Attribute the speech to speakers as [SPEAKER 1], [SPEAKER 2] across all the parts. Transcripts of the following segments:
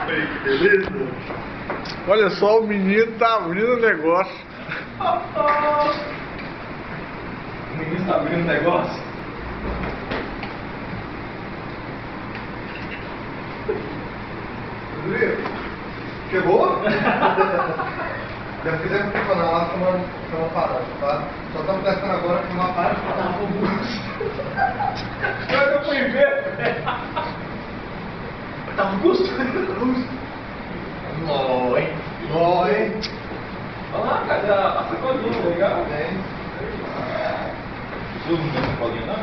[SPEAKER 1] Que beleza.
[SPEAKER 2] Olha só, o menino tá abrindo o negócio.
[SPEAKER 1] O menino tá abrindo o negócio.
[SPEAKER 3] Chegou? Já fizemos o canal lá, estamos parando, tá? Só estamos testando agora que uma parte para dar um bus.
[SPEAKER 1] Quando eu fui ver, tava gostoso.
[SPEAKER 3] Nó, hein? Nó, hein?
[SPEAKER 1] Olha lá, cadê a sacolinha, tá ligado?
[SPEAKER 3] Tem.
[SPEAKER 1] Todo mundo tem sacolinha, não?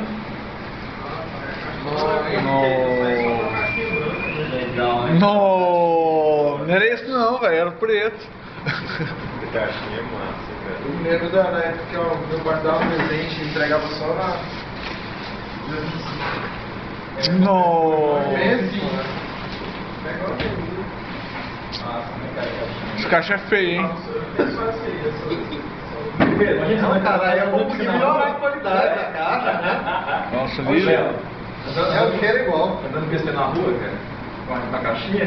[SPEAKER 1] Legal, hein?
[SPEAKER 2] Não era isso não, velho, era preto.
[SPEAKER 1] Caixinha massa, velho.
[SPEAKER 3] Eu me lembro da época que eu guardava um presente e entregava só na...
[SPEAKER 2] Não. Esse caixa é feio, hein?
[SPEAKER 3] Não, cara, é bom porque melhorar a qualidade da caixa, né?
[SPEAKER 2] Nossa, Lívia.
[SPEAKER 3] É, o cheiro é igual.
[SPEAKER 1] Andando com esse na rua, cara, com a caixinha,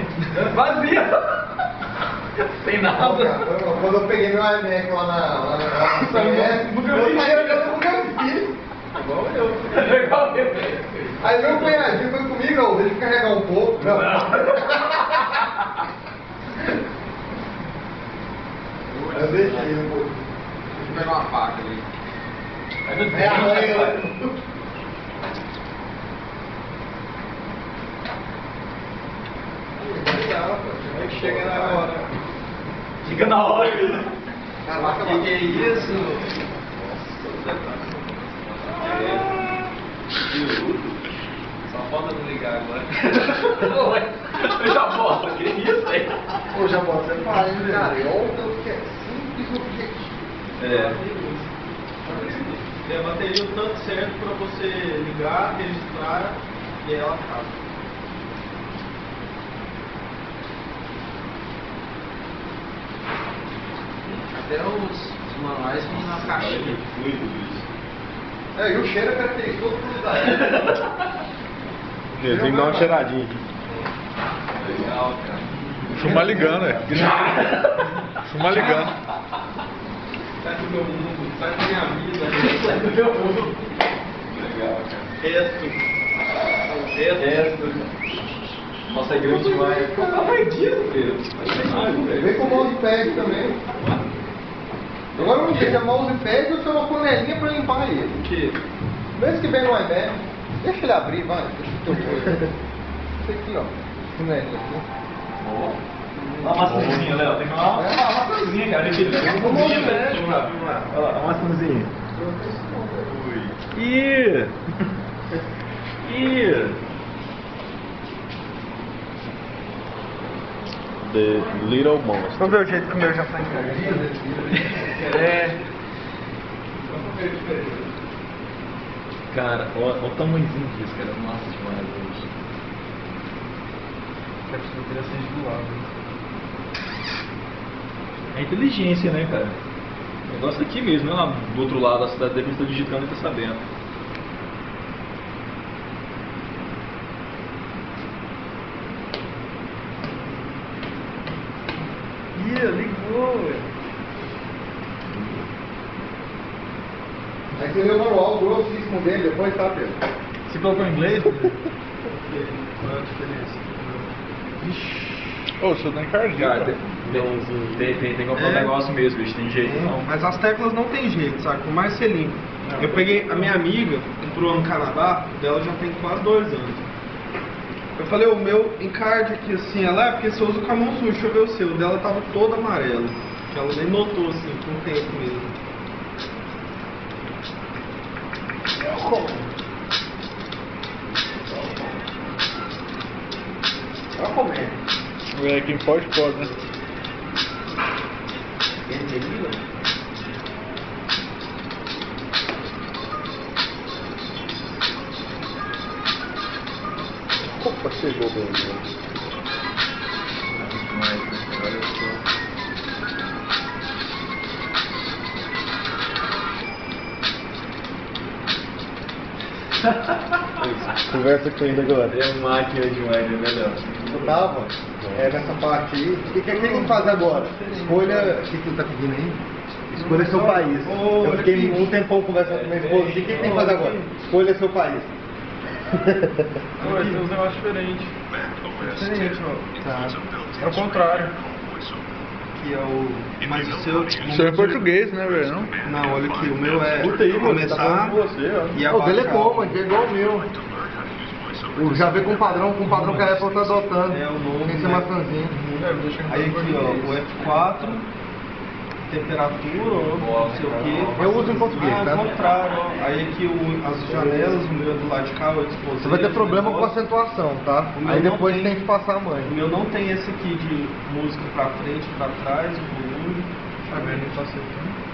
[SPEAKER 1] vazia. Sem nada.
[SPEAKER 3] Quando eu peguei meu iMac lá na CS, eu saí olhando pro meu filho.
[SPEAKER 1] Igual eu. Igual eu.
[SPEAKER 3] Aí meu cunhadinho foi comigo, não, deixa eu carregar um pouco. Não. Eu deixei um pouco.
[SPEAKER 1] Deixa eu pegar uma faca ali.
[SPEAKER 3] É arranha.
[SPEAKER 1] Como é que chega na hora? Chega na hora.
[SPEAKER 3] Caraca,
[SPEAKER 1] que é isso? Só falta não ligar agora. Eu já posso, que isso aí?
[SPEAKER 3] Pô, já pode ser fácil, cara. Olha o tanto que é simples o objetivo.
[SPEAKER 1] É a bateria o tanto certo para você ligar, registrar e ela acaba.
[SPEAKER 4] Até os manuais vêm na caixinha.
[SPEAKER 3] É, e o cheiro é característico todo da época.
[SPEAKER 5] Tem que dar uma cheiradinha aqui.
[SPEAKER 1] Legal, cara.
[SPEAKER 2] Chuma ligando, é. Chuma ligando.
[SPEAKER 1] Sai do meu mundo, sai da minha vida, sai do meu mundo. Legal, cara. Resto. Nossa, é grande demais. Tá perdido, filho.
[SPEAKER 3] Vem com o mousepad também. Agora não sei se é mousepad ou se é uma panelinha pra limpar ele.
[SPEAKER 1] O quê?
[SPEAKER 3] Mesmo que vem no iMac, deixa ele abrir, vai. Deixa eu ver. Esse aqui, ó. Panelinha aqui.
[SPEAKER 1] Uma maçãzinha, Léo. Tem uma maçãzinha, cara.
[SPEAKER 3] Vamos lá.
[SPEAKER 5] Olha lá, a maçãzinha.
[SPEAKER 2] Ih!
[SPEAKER 5] The Little Monster.
[SPEAKER 3] Vamos ver o jeito que o meu já tá encardido.
[SPEAKER 1] Cara, olha o tamanhozinho disso, cara. Massa demais hoje.
[SPEAKER 3] Quero que você seja do lado.
[SPEAKER 1] É inteligência, né, cara? O negócio aqui mesmo, né? Lá do outro lado da cidade deve estar digitando e tá sabendo.
[SPEAKER 3] Ligou, velho. Aí você leu o manual grossíssimo dele depois, tá, Pedro?
[SPEAKER 1] Você colocou em inglês?
[SPEAKER 3] Qual é a diferença?
[SPEAKER 2] Ô, você tá encardido.
[SPEAKER 1] Cara,
[SPEAKER 2] cara.
[SPEAKER 1] tem que comprar um negócio mesmo, bicho. Tem jeito não.
[SPEAKER 4] Mas as teclas não tem jeito, sabe? Por mais ser limpo. Eu peguei, a minha amiga entrou no Canadá, dela já tem quase 2 anos. Eu falei, o meu encarde aqui assim, ela é porque você usa com a mão suja, deixa eu ver o seu. O dela tava todo amarelo. Que ela nem notou assim, com o tempo mesmo.
[SPEAKER 3] Olha como é.
[SPEAKER 2] É, quem pode, né?
[SPEAKER 5] Opa, chegou bem. Conversa com ele agora.
[SPEAKER 1] É máquina demais, né, Léo?
[SPEAKER 3] Eu tava. nessa parte aí. O que tem que fazer agora? Escolha. O que ele tá pedindo aí? Escolha seu país. Eu fiquei um tempão conversando com minha esposa. O que tem que fazer agora? Escolha seu país.
[SPEAKER 1] Pô, esse é um negócio diferente.
[SPEAKER 4] Diferente, ó.
[SPEAKER 3] Tá.
[SPEAKER 1] É o contrário.
[SPEAKER 4] Que é o. Mas o seu.
[SPEAKER 2] Isso é português, né, velho? Não?
[SPEAKER 4] Não, olha aqui, o meu é
[SPEAKER 5] Escuta aí, mano. Tá falando
[SPEAKER 4] começar
[SPEAKER 5] com você, ó.
[SPEAKER 4] e
[SPEAKER 3] O dele é
[SPEAKER 4] abaixar.
[SPEAKER 3] bom, mas é igual o meu. Já vem com um padrão que a Apple tá adotando.
[SPEAKER 4] É, o novo,
[SPEAKER 3] Sem ser
[SPEAKER 4] né?
[SPEAKER 3] maçãzinha.
[SPEAKER 4] Aí aqui, ó, o F4, temperatura, ó, não sei o que.
[SPEAKER 3] Eu uso em português,
[SPEAKER 4] ah,
[SPEAKER 3] tá?
[SPEAKER 4] ao contrário, ó. Aí aqui as janelas, o meu é do lado de cá, o exposed.
[SPEAKER 3] Você vai ter problema com a acentuação, tá?
[SPEAKER 4] O meu
[SPEAKER 3] Aí
[SPEAKER 4] não
[SPEAKER 3] depois
[SPEAKER 4] tem.
[SPEAKER 3] tem que passar a
[SPEAKER 4] O
[SPEAKER 3] mãe.
[SPEAKER 4] meu não tem esse aqui de música pra frente, pra trás, o volume.
[SPEAKER 1] Tá vendo? Tá acertando.